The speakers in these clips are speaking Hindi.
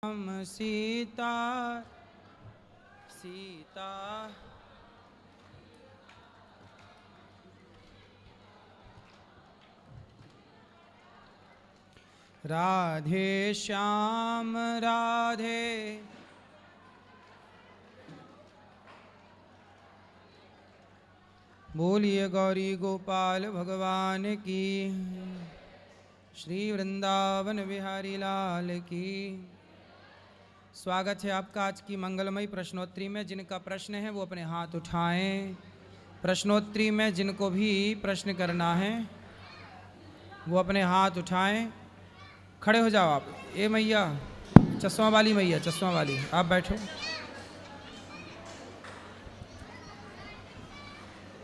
राम सीता सीता राधे श्याम राधे बोलिए गौरी गोपाल भगवान की, श्री वृंदावन बिहारी लाल की। स्वागत है आपका आज की मंगलमयी प्रश्नोत्तरी में। जिनका प्रश्न है वो अपने हाथ उठाएं। प्रश्नोत्तरी में जिनको भी प्रश्न करना है वो अपने हाथ उठाएं। खड़े हो जाओ आप। ए मैया, चश्मा वाली मैया, चश्मा वाली, आप बैठो।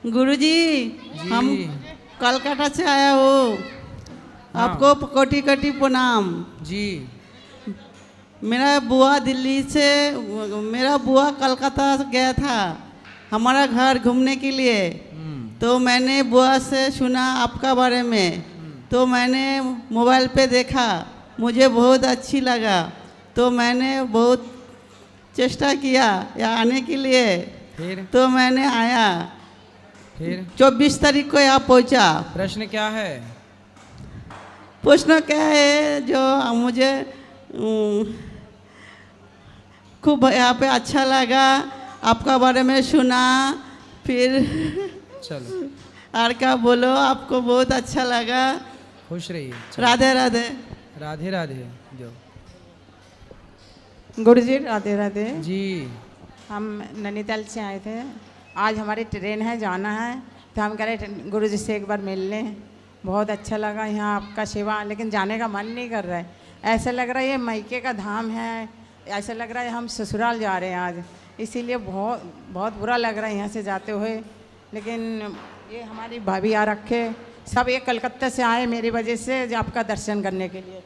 गुरुजी, हम कलकत्ता से आया हो। हाँ। आपको कोटि कोटि प्रणाम जी। मेरा बुआ दिल्ली से, मेरा बुआ कलकत्ता गया था हमारा घर घूमने के लिए। तो मैंने बुआ से सुना आपका बारे में, तो मैंने मोबाइल पे देखा, मुझे बहुत अच्छी लगा, तो मैंने बहुत चेष्टा किया यहाँ आने के लिए। फिर तो मैंने आया, फिर 24 तारीख को यहाँ पहुँचा। प्रश्न क्या है? प्रश्न क्या है जो मुझे खूब यहाँ पे अच्छा लगा, आपका बारे में सुना। फिर चलो और क्या बोलो, आपको बहुत अच्छा लगा। खुश रहिए। चलो। राधे राधे। राधे राधे। जो गुरुजी राधे राधे जी। हम नैनीताल से आए थे। आज हमारी ट्रेन है, जाना है, तो हम कह रहे गुरुजी से एक बार मिल लें। बहुत अच्छा लगा यहाँ आपका सेवा, लेकिन जाने का मन नहीं कर रहा है। ऐसा लग रहा है ये मायके का धाम है, ऐसा लग रहा है हम ससुराल जा रहे हैं आज, इसीलिए बहुत बहुत बुरा लग रहा है यहाँ से जाते हुए। लेकिन ये हमारी भाभी आ रखे, सब ये कलकत्ता से आए मेरी वजह से आपका दर्शन करने के लिए।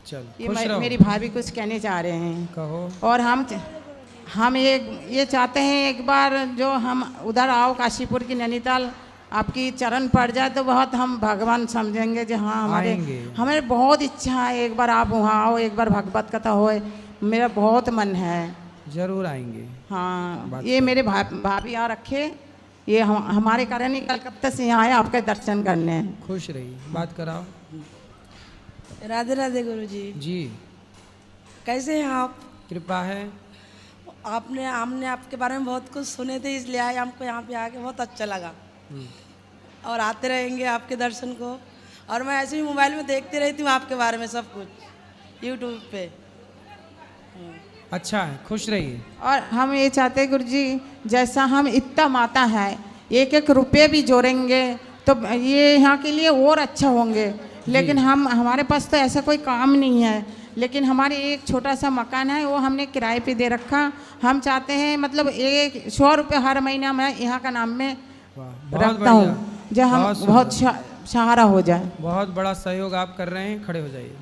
चलो ये खुश रहो। मेरी भाभी कुछ कहने चाह रहे हैं। कहो। और हम ये चाहते हैं एक बार जो हम उधर आओ काशीपुर की नैनीताल, आपकी चरण पड़ जाए तो बहुत हम भगवान समझेंगे जो हाँ आएंगे। हमें बहुत इच्छा है एक बार आप वहाँ आओ, एक बार भगवत कथा होए, मेरा बहुत मन है। जरूर आएंगे। हाँ, ये मेरे भाभी आ रखे, ये हमारे कारण ही कलकत्ता से यहाँ आए आपके दर्शन करने। खुश रहिए। बात कराओ। राधे राधे गुरुजी। जी। कैसे हैं आप? कृपा है। हमने आपके बारे में बहुत कुछ सुने थे, इसलिए आए। हमको यहाँ पे आके बहुत अच्छा लगा और आते रहेंगे आपके दर्शन को। और मैं ऐसे ही मोबाइल में देखती रहती हूँ आपके बारे में सब कुछ यूट्यूब पे। अच्छा है, खुश रहिए। और हम ये चाहते हैं गुरुजी, जैसा हम इतना माता है, एक एक रुपये भी जोड़ेंगे तो ये यहाँ के लिए और अच्छा होंगे। लेकिन हमारे पास तो ऐसा कोई काम नहीं है, लेकिन हमारे एक छोटा सा मकान है, वो हमने किराए पे दे रखा। हम चाहते हैं मतलब 100 रुपये हर महीना मैं यहाँ का नाम में रखता हूँ, जो हम बहुत सहारा हो जाए। बहुत बड़ा सहयोग आप कर रहे हैं। खड़े हो जाइए।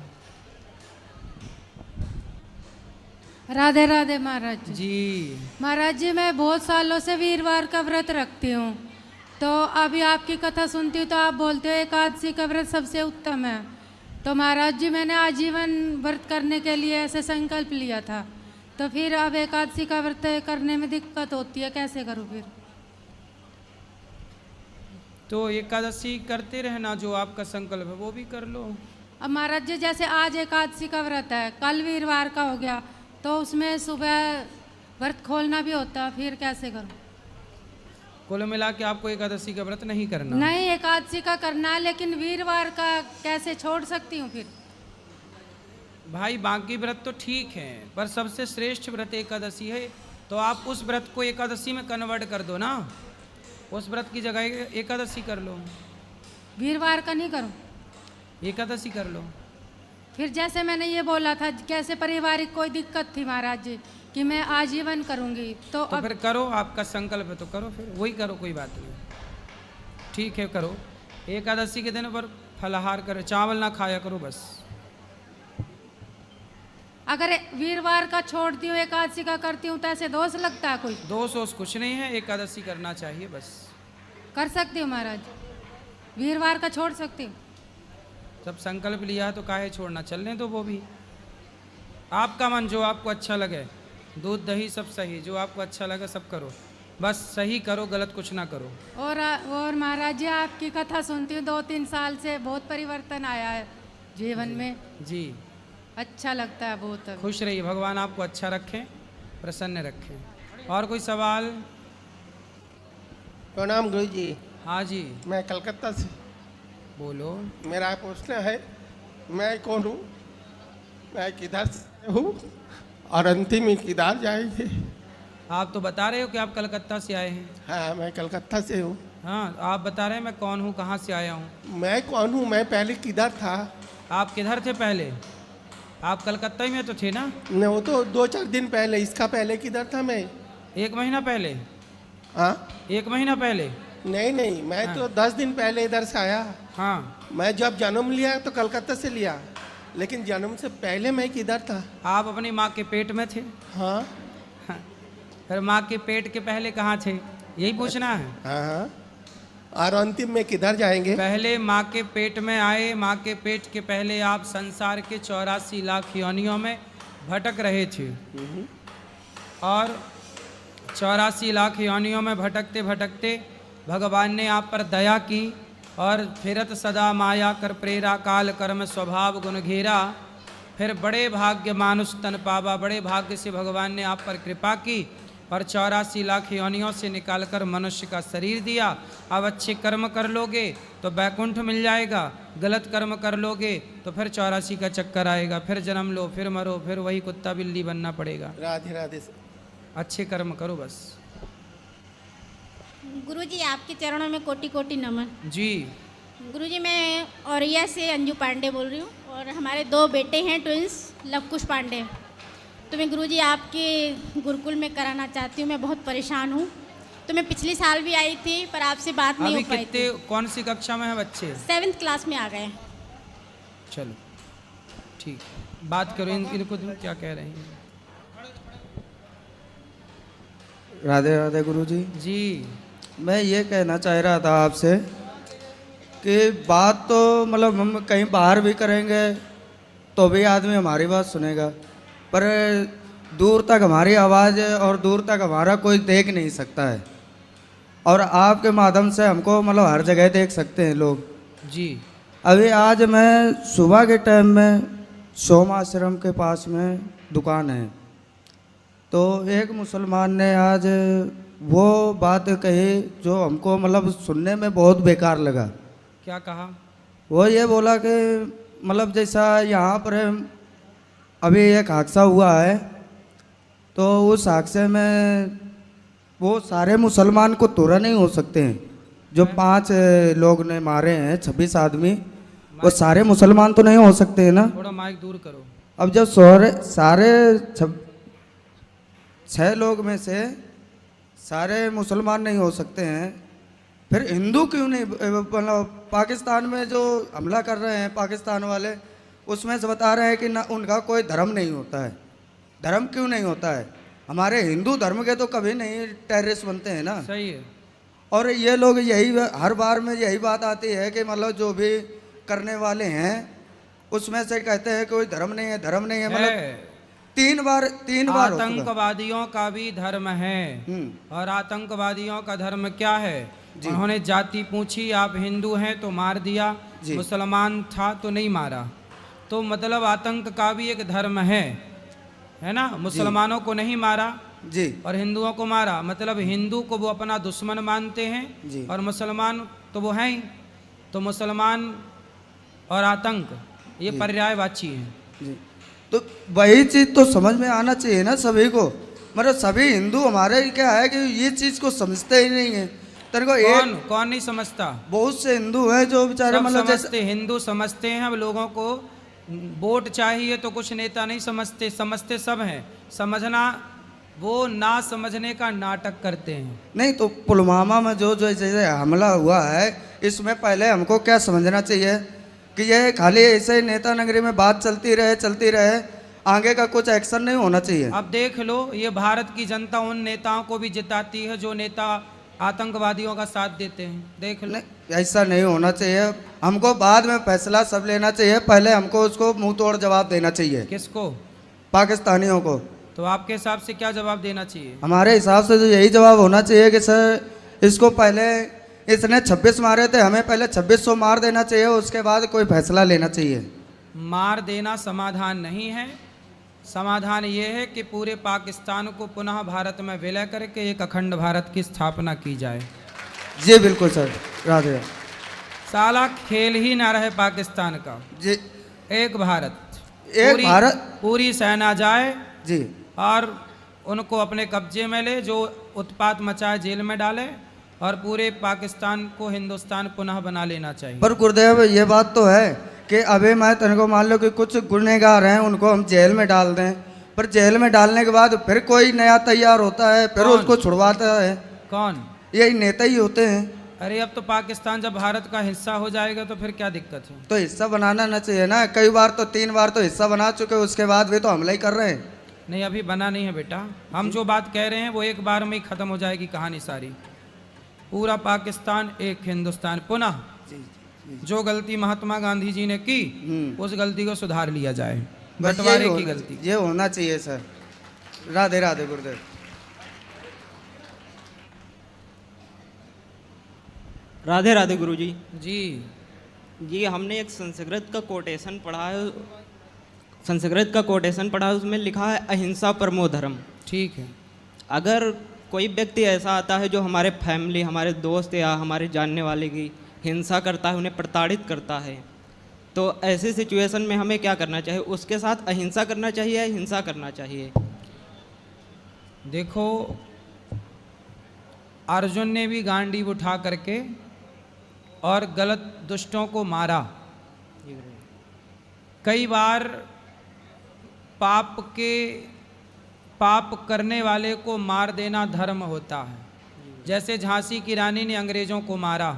राधे राधे महाराज जी। महाराज जी, मैं बहुत सालों से वीरवार का व्रत रखती हूँ, तो अभी आपकी कथा सुनती हूँ तो आप बोलते हो एकादशी का व्रत सबसे उत्तम है। तो महाराज जी, मैंने आजीवन व्रत करने के लिए ऐसे संकल्प लिया था, तो फिर अब एकादशी का व्रत करने में दिक्कत होती है, कैसे करूँ फिर? तो एकादशी करते रहना, जो आपका संकल्प है वो भी कर लो। अब महाराज जी, जैसे आज एकादशी का व्रत है, कल वीरवार का हो गया, तो उसमें सुबह व्रत खोलना भी होता, फिर कैसे करूँ? कुल मिला के आपको एकादशी का व्रत नहीं करना। नहीं, एकादशी का करना है, लेकिन वीरवार का कैसे छोड़ सकती हूँ फिर? भाई बाकी व्रत तो ठीक है, पर सबसे श्रेष्ठ व्रत एकादशी है, तो आप उस व्रत को एकादशी में कन्वर्ट कर दो ना। उस व्रत की जगह एकादशी कर लो। वीरवार का नहीं करूँ? एकादशी कर लो। फिर जैसे मैंने ये बोला था, कैसे पारिवारिक कोई दिक्कत थी महाराज जी कि मैं आजीवन करूँगी, तो अब फिर करो, आपका संकल्प है तो करो, फिर वही करो, कोई बात नहीं। ठीक है, करो। एकादशी के दिन पर फलाहार करो, चावल ना खाया करो बस। अगर वीरवार का छोड़ती हूँ, एकादशी का करती हूँ, तो ऐसे दोष लगता है? कोई दोष वोष कुछ नहीं है, एकादशी करना चाहिए बस। कर सकती हूँ महाराज? वीरवार का छोड़ सकती हूँ? जब संकल्प लिया तो काहे छोड़ना, चलने दो वो भी। आपका मन जो आपको अच्छा लगे, दूध दही सब सही, जो आपको अच्छा लगे सब करो, बस सही करो, गलत कुछ ना करो। और महाराज जी आपकी कथा सुनती हूँ 2-3 साल से, बहुत परिवर्तन आया है जीवन में, जी अच्छा लगता है बहुत। अब खुश रहिए, भगवान आपको अच्छा रखें, प्रसन्न रखें। और कोई सवाल? प्रणाम गुरु जी। हाँ जी मैं कलकत्ता से, बोलो। मेरा प्रश्न है, मैं कौन हूँ, मैं किधर से हूँ और अंतिम में किधर जाएंगे? आप तो बता रहे हो कि आप कलकत्ता से आए हैं। हाँ, मैं कलकत्ता से हूँ। हाँ, आप बता रहे हैं मैं कौन हूँ, कहाँ से आया हूँ। मैं कौन हूँ, मैं पहले किधर था? आप किधर थे पहले? आप कलकत्ता ही में तो थे ना? न, वो तो 2-4 दिन पहले, इसका पहले किधर था मैं? 1 महीना पहले? हाँ 1 महीना पहले? नहीं नहीं, मैं तो 10 दिन पहले इधर से आया। हाँ, मैं जब जन्म लिया तो कलकत्ता से लिया, लेकिन जन्म से पहले मैं किधर था? आप अपनी माँ के पेट में थे। हाँ फिर माँ के पेट के पहले कहाँ थे, यही पूछना है। हाँ हाँ। और अंतिम में किधर जाएंगे? पहले माँ के पेट में आए, माँ के पेट के पहले आप संसार के 84 लाख योनियों में भटक रहे थे, और 84 लाख योनियों में भटकते भटकते भगवान ने आप पर दया की, और फिरत सदा माया कर प्रेरा, काल कर्म स्वभाव गुण घेरा। फिर बड़े भाग्य मानुष तन पावा, बड़े भाग्य से भगवान ने आप पर कृपा की और 84 लाख योनियों से निकालकर मनुष्य का शरीर दिया। अब अच्छे कर्म कर लोगे तो बैकुंठ मिल जाएगा, गलत कर्म कर लोगे तो फिर 84 का चक्कर आएगा, फिर जन्म लो, फिर मरो, फिर वही कुत्ता बिल्ली बनना पड़ेगा। राधे राधे। अच्छे कर्म करो बस। गुरुजी आपके चरणों में कोटि कोटि नमन। जी गुरुजी मैं औरैया से अंजू पांडे बोल रही हूँ, और हमारे 2 बेटे हैं ट्विंस, लवकुश पांडे। तो मैं गुरुजी आपके गुरुकुल में कराना चाहती हूँ, मैं बहुत परेशान हूँ। तो मैं पिछले साल भी आई थी पर आपसे बात नहीं अभी हो पाई कितने, थी। कौन सी कक्षा में है बच्चे? 7th क्लास में आ गए। चलो ठीक, बात करो इनको, तुम क्या कह रहे हैं? राधे राधे गुरुजी। जी मैं ये कहना चाह रहा था आपसे कि बात तो मतलब हम कहीं बाहर भी करेंगे तो भी आदमी हमारी बात सुनेगा, पर दूर तक हमारी आवाज़ और दूर तक हमारा कोई देख नहीं सकता है, और आपके माध्यम से हमको मतलब हर जगह देख सकते हैं लोग। जी अभी आज मैं सुबह के टाइम में सोम आश्रम के पास में दुकान है, तो एक मुसलमान ने आज वो बात कही जो हमको मतलब सुनने में बहुत बेकार लगा। क्या कहा? वो ये बोला कि मतलब जैसा यहाँ पर अभी एक हादसा हुआ है, तो उस हादसे में वो सारे मुसलमान को तोड़ा नहीं हो सकते हैं, जो 5 लोग ने मारे हैं 26 आदमी, वो सारे मुसलमान तो नहीं हो सकते हैं ना। थोड़ा माइक दूर करो। अब जब सारे 6 लोग में से सारे मुसलमान नहीं हो सकते हैं, फिर हिंदू क्यों नहीं? मतलब पाकिस्तान में जो हमला कर रहे हैं पाकिस्तान वाले, उसमें से बता रहे हैं कि ना उनका कोई धर्म नहीं होता है। धर्म क्यों नहीं होता है? हमारे हिंदू धर्म के तो कभी नहीं टेररिस्ट बनते हैं ना। सही है। और ये लोग यही हर बार में यही बात आती है कि मतलब जो भी करने वाले हैं उसमें से कहते हैं कोई धर्म नहीं है, धर्म नहीं है। मतलब 3 बार हो चुका। आतंकवादियों का भी धर्म है, और आतंकवादियों का धर्म क्या है? उन्होंने जाति पूछी, आप हिंदू हैं तो मार दिया, मुसलमान था तो नहीं मारा। तो मतलब आतंक का भी एक धर्म है ना? मुसलमानों को नहीं मारा जी, और हिंदुओं को मारा, मतलब हिंदू को वो अपना दुश्मन मानते हैं, और मुसलमान तो वो हैं ही। तो मुसलमान और आतंक ये पर्यायवाची हैं। जी, तो वही चीज़ तो समझ में आना चाहिए ना सभी को। मतलब सभी हिंदू हमारे क्या है कि ये चीज़ को समझते ही नहीं है। तेरे को कौन नहीं समझता? बहुत से हिंदू हैं जो बेचारे मतलब समझते, हिंदू समझते हैं। अब लोगों को वोट चाहिए तो कुछ नेता नहीं समझते, समझते सब हैं। समझना, वो ना समझने का नाटक करते हैं। नहीं तो पुलवामा में जो जैसे हमला हुआ है, इसमें पहले हमको क्या समझना चाहिए कि ये खाली ऐसे ही नेता नगरी में बात चलती रहे, आगे का कुछ एक्शन नहीं होना चाहिए। अब देख लो, ये भारत की जनता उन नेताओं को भी जिताती है जो नेता आतंकवादियों का साथ देते हैं। देख लो, ऐसा नहीं होना चाहिए। हमको बाद में फैसला सब लेना चाहिए, पहले हमको उसको मुंह तोड़ जवाब देना चाहिए। किसको? पाकिस्तानियों को। तो आपके हिसाब से क्या जवाब देना चाहिए? हमारे हिसाब से तो यही जवाब होना चाहिए कि सर इसको पहले इसने 26 मारे थे, हमें पहले 2600 मार देना चाहिए, उसके बाद कोई फैसला लेना चाहिए। मार देना समाधान नहीं है। समाधान ये है कि पूरे पाकिस्तान को पुनः भारत में विलय करके एक अखंड भारत की स्थापना की जाए। जी बिल्कुल सर, राधे राधे। साला खेल ही ना रहे पाकिस्तान का। जी एक भारत, एक भारत, पूरी सेना जाए जी, और उनको अपने कब्जे में ले, जो उत्पात मचाए जेल में डाले, और पूरे पाकिस्तान को हिंदुस्तान पुनः बना लेना चाहिए। पर गुरुदेव ये बात तो है कि अभी मैं तेरे को मान लो कि कुछ गुनहगार हैं उनको हम जेल में डाल दें, पर जेल में डालने के बाद फिर कोई नया तैयार होता है, फिर कौन? उसको छुड़वाता है। कौन? यही नेता ही होते हैं। अरे अब तो पाकिस्तान जब भारत का हिस्सा हो जाएगा तो फिर क्या दिक्कत है? तो हिस्सा बनाना ना चाहिए ना, कई बार तो 3 बार तो हिस्सा बना चुके, उसके बाद भी तो हमला ही कर रहे हैं। नहीं, अभी बना नहीं है बेटा। हम जो बात कह रहे हैं वो एक बार में ही खत्म हो जाएगी कहानी सारी। पूरा पाकिस्तान एक हिंदुस्तान पुनः। जो गलती महात्मा गांधी जी ने की उस गलती को सुधार लिया जाए, बस बंटवारे की गलती। ये होना चाहिए सर। राधे राधे गुरुदेव। राधे राधे गुरुजी। जी जी, हमने एक संस्कृत का कोटेशन पढ़ा है, संस्कृत का कोटेशन पढ़ा है, उसमें लिखा है अहिंसा परमो धर्म। ठीक है। अगर कोई व्यक्ति ऐसा आता है जो हमारे फैमिली, हमारे दोस्त या हमारे जानने वाले की हिंसा करता है, उन्हें प्रताड़ित करता है, तो ऐसी सिचुएशन में हमें क्या करना चाहिए? उसके साथ अहिंसा करना चाहिए या हिंसा करना चाहिए? देखो, अर्जुन ने भी गांडीव उठा करके और गलत दुष्टों को मारा। कई बार पाप करने वाले को मार देना धर्म होता है। जैसे झांसी की रानी ने अंग्रेज़ों को मारा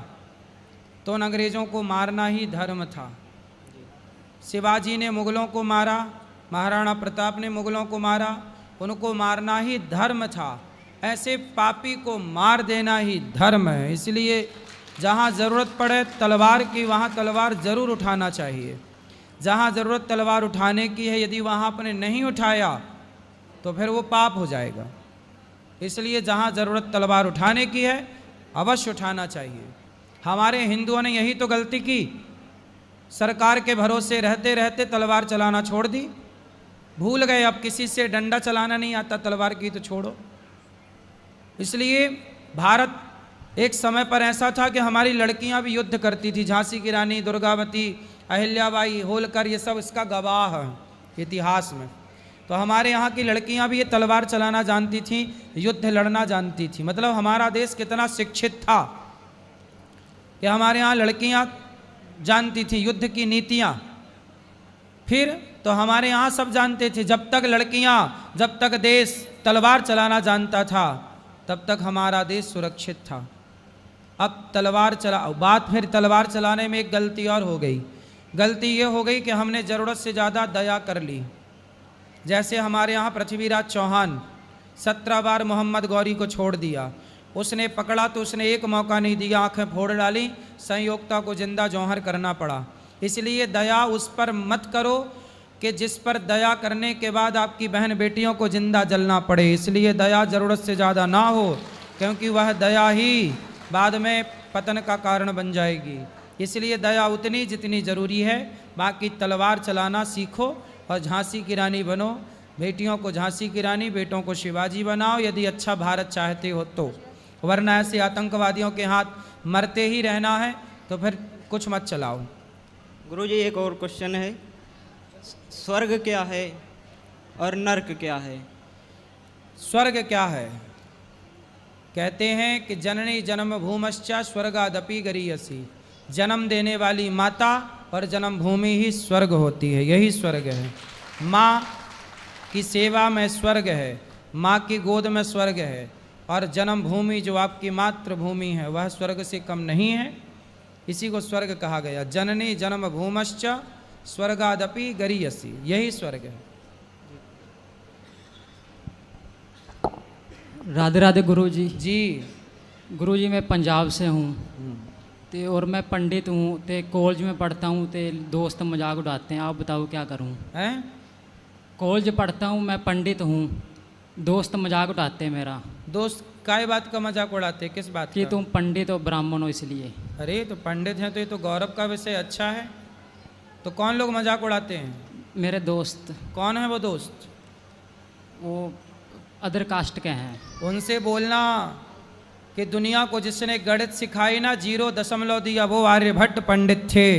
तो उन अंग्रेज़ों को मारना ही धर्म था। शिवाजी ने मुग़लों को मारा, महाराणा प्रताप ने मुग़लों को मारा, उनको मारना ही धर्म था। ऐसे पापी को मार देना ही धर्म है। इसलिए जहाँ ज़रूरत पड़े तलवार की, वहाँ तलवार ज़रूर उठाना चाहिए। जहाँ ज़रूरत तलवार उठाने की है, यदि वहाँ आपने नहीं उठाया तो फिर वो पाप हो जाएगा। इसलिए जहाँ ज़रूरत तलवार उठाने की है अवश्य उठाना चाहिए। हमारे हिंदुओं ने यही तो गलती की, सरकार के भरोसे रहते रहते तलवार चलाना छोड़ दी। भूल गए अब किसी से डंडा चलाना नहीं आता, तलवार की तो छोड़ो। इसलिए भारत एक समय पर ऐसा था कि हमारी लड़कियां भी युद्ध करती थी। झांसी की रानी, दुर्गावती, अहिल्याबाई, होलकर, ये सब इसका गवाह है इतिहास में। तो हमारे यहाँ की लड़कियां भी ये तलवार चलाना जानती थी, युद्ध लड़ना जानती थी। मतलब हमारा देश कितना शिक्षित था कि हमारे यहाँ लड़कियां जानती थी युद्ध की नीतियाँ। फिर तो हमारे यहाँ सब जानते थे। जब तक देश तलवार चलाना जानता था तब तक हमारा देश सुरक्षित था। अब बात फिर तलवार चलाने में एक गलती और हो गई। गलती ये हो गई कि हमने ज़रूरत से ज़्यादा दया कर ली। जैसे हमारे यहाँ पृथ्वीराज चौहान 17 बार मोहम्मद गौरी को छोड़ दिया। उसने पकड़ा तो उसने एक मौका नहीं दिया, आंखें फोड़ डाली, संयोक्ता को जिंदा जौहर करना पड़ा। इसलिए दया उस पर मत करो कि जिस पर दया करने के बाद आपकी बहन बेटियों को जिंदा जलना पड़े। इसलिए दया ज़रूरत से ज़्यादा ना हो, क्योंकि वह दया ही बाद में पतन का कारण बन जाएगी। इसलिए दया उतनी जितनी ज़रूरी है। बाकी तलवार चलाना सीखो और झांसी की रानी बनो। बेटियों को झांसी की रानी, बेटों को शिवाजी बनाओ यदि अच्छा भारत चाहते हो तो। वरना ऐसे आतंकवादियों के हाथ मरते ही रहना है तो फिर कुछ मत चलाओ। गुरुजी, एक और क्वेश्चन है, स्वर्ग क्या है और नर्क क्या है? स्वर्ग क्या है? कहते हैं कि जननी जन्म भूमश्चा स्वर्गादपि गरीयसी। जन्म देने वाली माता और जन्म भूमि ही स्वर्ग होती है, यही स्वर्ग है। माँ की सेवा में स्वर्ग है, माँ की गोद में स्वर्ग है, और जन्म भूमि जो आपकी मातृभूमि है वह स्वर्ग से कम नहीं है। इसी को स्वर्ग कहा गया। जननी जन्म भूमश्च स्वर्गादपि गरीयसी, यही स्वर्ग है। राधे राधे गुरुजी। जी गुरुजी, मैं पंजाब से हूँ ते और मैं पंडित हूँ ते कॉलेज में पढ़ता हूँ ते दोस्त मजाक उड़ाते हैं। आप बताओ क्या करूँ? हैं? कॉलेज पढ़ता हूँ, मैं पंडित हूँ। दोस्त मजाक उठाते हैं मेरा दोस्त काय बात का मजाक उड़ाते हैं? किस बात कि का? तुम पंडित हो, ब्राह्मण हो, इसलिए। अरे तो पंडित हैं तो ये तो गौरव का विषय अच्छा है। तो कौन लोग मजाक उड़ाते हैं? मेरे दोस्त, कौन है वो दोस्त? वो अदर कास्ट के हैं। उनसे बोलना कि दुनिया को जिसने गणित सिखाई ना 0 दिया वो आर्यभट्ट पंडित थे।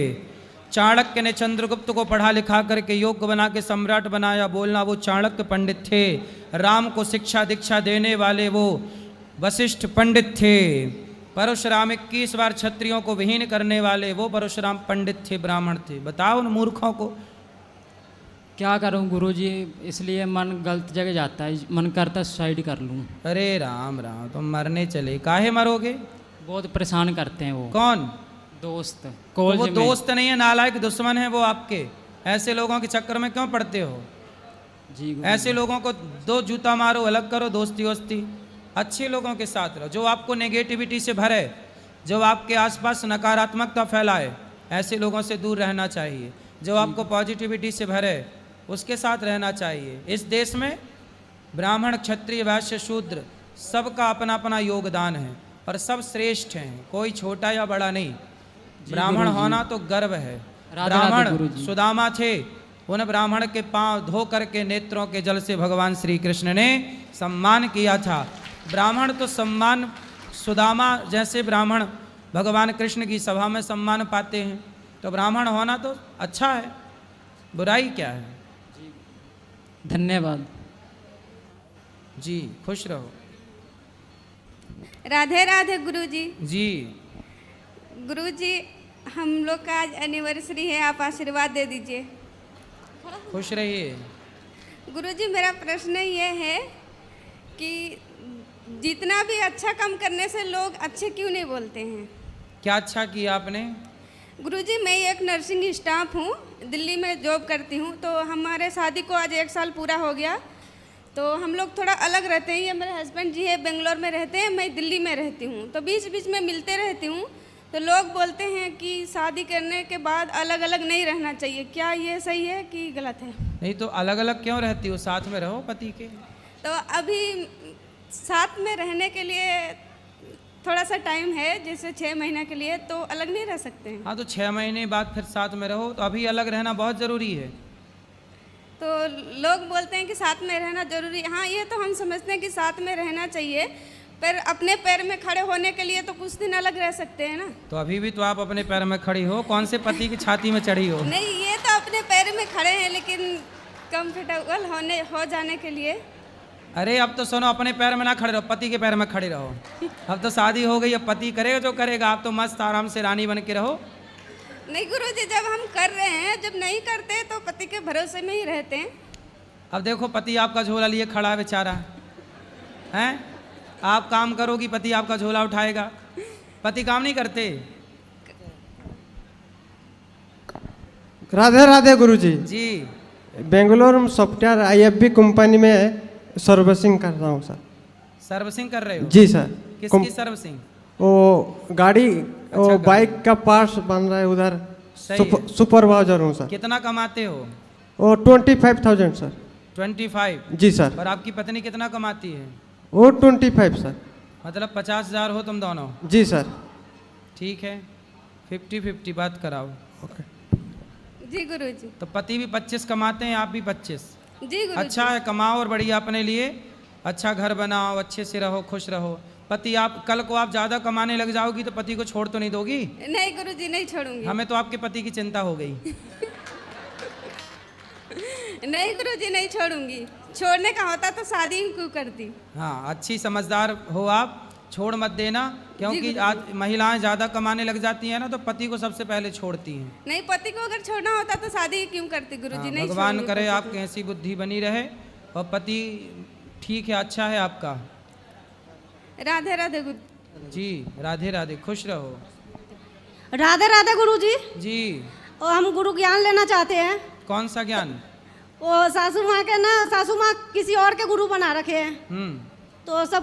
चाणक्य ने चंद्रगुप्त को पढ़ा लिखा करके योग्य बना के सम्राट बनाया, बोलना वो चाणक्य पंडित थे। राम को शिक्षा दीक्षा देने वाले वो वशिष्ठ पंडित थे। परशुराम 21 बार क्षत्रियों को विहीन करने वाले वो परशुराम पंडित थे, ब्राह्मण थे। बताओ उन मूर्खों को। क्या करूं गुरुजी, इसलिए मन गलत जगह जाता है, मन करता है सुसाइड कर लूं। अरे राम राम, तुम मरने चले, काहे मरोगे? बहुत परेशान करते हैं वो। कौन दोस्त? तो कॉलेज वो में। दोस्त नहीं है, नालायक दुश्मन है वो आपके। ऐसे लोगों के चक्कर में क्यों पड़ते हो? जी ऐसे लोगों को दो जूता मारो, अलग करो दोस्ती वोस्ती। अच्छे लोगों के साथ रहो, जो आपको नेगेटिविटी से भरे, जो आपके आसपास नकारात्मकता फैलाए, ऐसे लोगों से दूर रहना चाहिए। जो आपको पॉजिटिविटी से भरे, उसके साथ रहना चाहिए। इस देश में ब्राह्मण, क्षत्रिय, वैश्य, शूद्र सबका अपना अपना योगदान है और सब श्रेष्ठ हैं, कोई छोटा या बड़ा नहीं। ब्राह्मण होना तो गर्व है। ब्राह्मण सुदामा थे, उन ब्राह्मण के पांव धो करके नेत्रों के जल से भगवान श्री कृष्ण ने सम्मान किया था। ब्राह्मण तो सम्मान, सुदामा जैसे ब्राह्मण भगवान कृष्ण की सभा में सम्मान पाते हैं। तो ब्राह्मण होना तो अच्छा है, बुराई क्या है? धन्यवाद जी, खुश रहो। राधे राधे गुरुजी। जी गुरुजी, हम लोग का आज एनिवर्सरी है, आप आशीर्वाद दे दीजिए। खुश रहिए। गुरुजी, मेरा प्रश्न ये है कि जितना भी अच्छा काम करने से लोग अच्छे क्यों नहीं बोलते हैं? क्या अच्छा किया आपने? गुरुजी, मैं एक नर्सिंग स्टाफ हूँ, दिल्ली में जॉब करती हूँ। तो हमारे शादी को आज 1 साल पूरा हो गया। तो हम लोग थोड़ा अलग रहते हैं। ये मेरे हस्बैंड जी है बेंगलोर में रहते हैं, मैं दिल्ली में रहती हूँ। तो बीच बीच में मिलते रहती हूँ। तो लोग बोलते हैं कि शादी करने के बाद अलग अलग नहीं रहना चाहिए। क्या ये सही है कि गलत है? नहीं तो अलग अलग क्यों रहती हो? साथ में रहो पति के। तो अभी साथ में रहने के लिए थोड़ा सा टाइम है, जैसे 6 महीने के लिए, तो अलग नहीं रह सकते हैं। हाँ, तो 6 महीने बाद फिर साथ में रहो। तो अभी अलग रहना बहुत ज़रूरी है। तो लोग बोलते हैं कि साथ में रहना जरूरी है। हाँ, ये तो हम समझते हैं कि साथ में रहना चाहिए, पर अपने पैर में खड़े होने के लिए तो कुछ दिन अलग रह सकते हैं ना। तो अभी भी तो आप अपने पैर में खड़ी हो, कौन से पति की छाती में चढ़ी हो? नहीं, ये तो अपने पैर में खड़े हैं, लेकिन कंफर्टेबल हो जाने के लिए। अरे अब तो सुनो, अपने पैर में ना खड़े रहो, पति के पैर में खड़े रहो। अब तो शादी हो गई, अब पति करेगा जो करेगा, आप तो मस्त आराम से रानी बन के रहो। नहीं गुरुजी, जब हम कर रहे हैं, जब नहीं करते तो पति के भरोसे में ही रहते हैं। अब देखो, पति आपका झोला लिए खड़ा है बेचारा, हैं? आप काम करोगी, पति आपका झोला उठाएगा। पति काम नहीं करते। राधे राधे गुरुजी। जी, बेंगलोर में सॉफ्टवेयर IFB कंपनी में सर्विसिंग कर रहा हूँ सर। सर्विसिंग कर रहे हो? जी सर। किसकी सर्विसिंग? वो गाड़ी, वो बाइक का पार्ट्स बन रहा है उधर। सुपरवाइजर हूँ सर। कितना कमाते हो? वो 25,000 सर। 25? जी सर। और आपकी पत्नी कितना कमाती है? वो 25 सर। मतलब 50,000 हो तुम दोनों? जी सर। ठीक है, 50-50 बात कराओ। ओके जी गुरुजी। तो पति भी 25 कमाते हैं, आप भी 25? जी गुरुजी। अच्छा है, कमाओ और बढ़िया अपने लिए अच्छा घर बनाओ, अच्छे से रहो, खुश रहो। पति आप कल को आप ज़्यादा कमाने लग जाओगी तो पति को छोड़ तो नहीं दोगी? नहीं गुरुजी, नहीं छोड़ूंगी। हमें तो आपके पति की चिंता हो गई। नहीं गुरुजी, नहीं छोड़ूंगी। छोड़ने का होता तो शादी ही क्यों करती। हाँ, अच्छी समझदार हो आप, छोड़ मत देना, क्योंकि आज महिलाएं ज़्यादा कमाने लग जाती हैं ना, तो पति को सबसे पहले छोड़ती हैं। नहीं, पति को अगर छोड़ना होता तो शादी ही क्यों करती गुरुजी। नहीं, भगवान करे आपकी ऐसी बुद्धि बनी रहे और पति ठीक है, अच्छा है आपका। राधे राधे गुरु जी, राधे राधे, खुश रहो। राधे राधे गुरुजी। जी। और हम गुरु ज्ञान लेना चाहते हैं। कौन सा ज्ञान? वो सासू माँ के ना, सासू माँ किसी और के गुरु बना रखे हैं, तो सबका